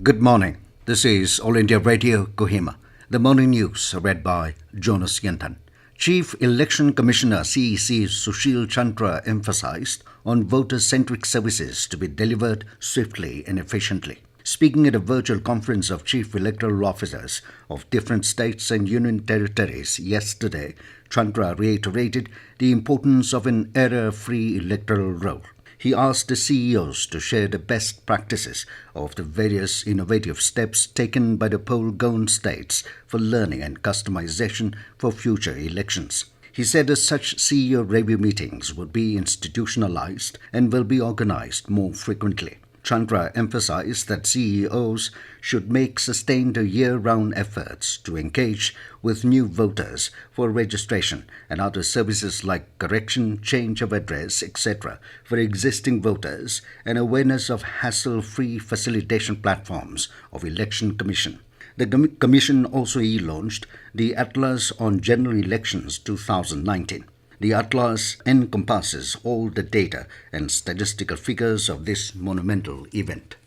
Good morning. This is All India Radio Kohima. The morning news read by Jonas Yentan. Chief Election Commissioner CEC Sushil Chandra emphasized on voter-centric services to be delivered swiftly and efficiently. Speaking at a virtual conference of chief electoral officers of different states and union territories yesterday, Chandra reiterated the importance of an error-free electoral roll. He asked the CEOs to share the best practices of the various innovative steps taken by the poll-governed states for learning and customization for future elections. He said that such CEO review meetings will be institutionalized and will be organized more frequently. Chandra emphasized that CEOs should make sustained year-round efforts to engage with new voters for registration and other services like correction, change of address, etc. for existing voters and awareness of hassle-free facilitation platforms of Election Commission. The Commission also launched the Atlas on General Elections 2019. The Atlas encompasses all the data and statistical figures of this monumental event.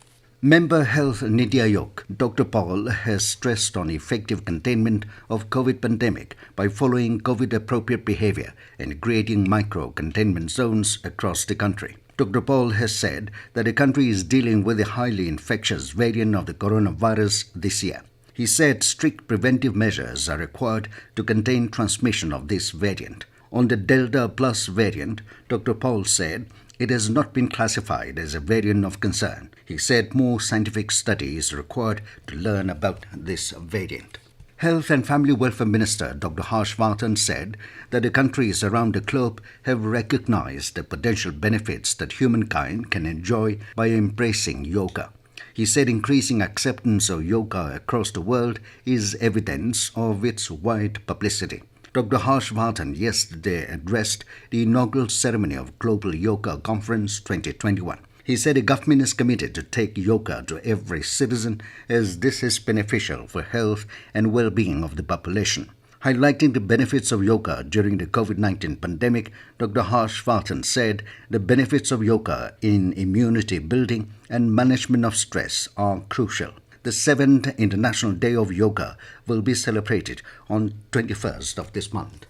Member Health Niti Aayog, Dr. Paul, has stressed on effective containment of COVID pandemic by following COVID-appropriate behaviour and creating micro-containment zones across the country. Dr. Paul has said that the country is dealing with a highly infectious variant of the coronavirus this year. He said strict preventive measures are required to contain transmission of this variant. On the Delta Plus variant, Dr. Paul said it has not been classified as a variant of concern. He said more scientific study is required to learn about this variant. Health and Family Welfare Minister Dr. Vardhan said that the countries around the globe have recognized the potential benefits that humankind can enjoy by embracing yoga. He said increasing acceptance of yoga across the world is evidence of its wide publicity. Dr. Vardhan yesterday addressed the inaugural ceremony of Global Yoga Conference 2021. He said the government is committed to take yoga to every citizen as this is beneficial for health and well-being of the population. Highlighting the benefits of yoga during the COVID-19 pandemic, Dr. Vardhan said the benefits of yoga in immunity building and management of stress are crucial. The 7th International Day of Yoga will be celebrated on 21st of this month.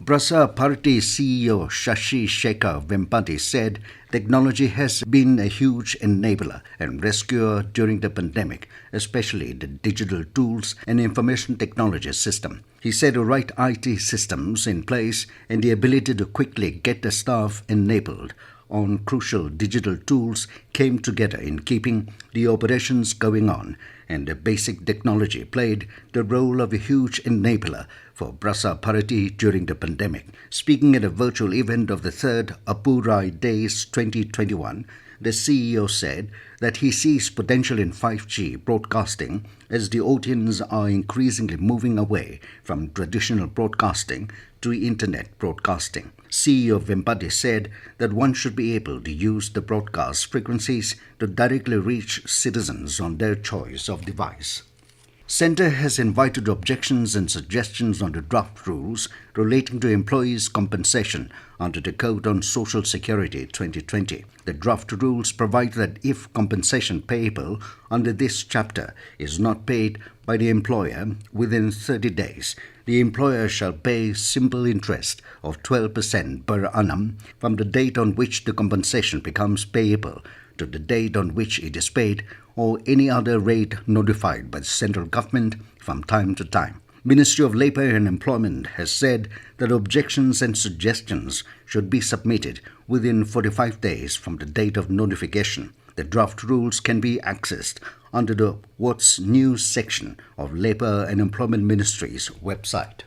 Prasar Bharati CEO Shashi Shekhar Vempati said technology has been a huge enabler and rescuer during the pandemic, especially the digital tools and information technology system. He said the right IT systems in place and the ability to quickly get the staff enabled on crucial digital tools came together in keeping the operations going on, and the basic technology played the role of a huge enabler for Prasar Bharati during the pandemic. Speaking at a virtual event of the 3rd Apurai Days 2021, the CEO said that he sees potential in 5G broadcasting as the audience are increasingly moving away from traditional broadcasting to internet broadcasting. CEO Vempati said that one should be able to use the broadcast frequencies to directly reach citizens on their choice of device. Centre has invited objections and suggestions on the draft rules relating to employees' compensation under the Code on Social Security 2020. The draft rules provide that if compensation payable under this chapter is not paid by the employer within 30 days, the employer shall pay simple interest of 12% per annum from the date on which the compensation becomes payable to the date on which it is paid, or any other rate notified by the central government from time to time. Ministry of Labour and Employment has said that objections and suggestions should be submitted within 45 days from the date of notification. The draft rules can be accessed under the What's New section of Labour and Employment Ministry's website.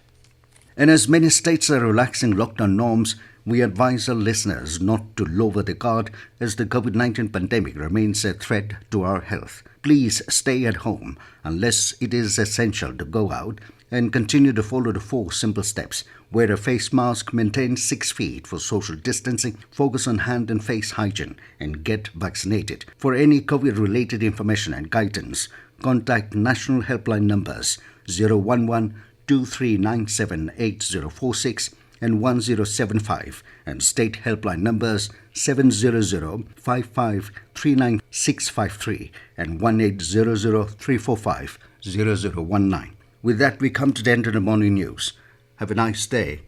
And as many states are relaxing lockdown norms, we advise our listeners not to lower the guard as the COVID-19 pandemic remains a threat to our health. Please stay at home unless it is essential to go out and continue to follow the 4 simple steps. Wear a face mask, maintain 6 feet for social distancing, focus on hand and face hygiene, and get vaccinated. For any COVID-related information and guidance, contact national helpline numbers 011 2397 8046 and 1075, and state helpline numbers 700-5539-653 and 1800-345-0019. With that, we come to the end of the morning news. Have a nice day.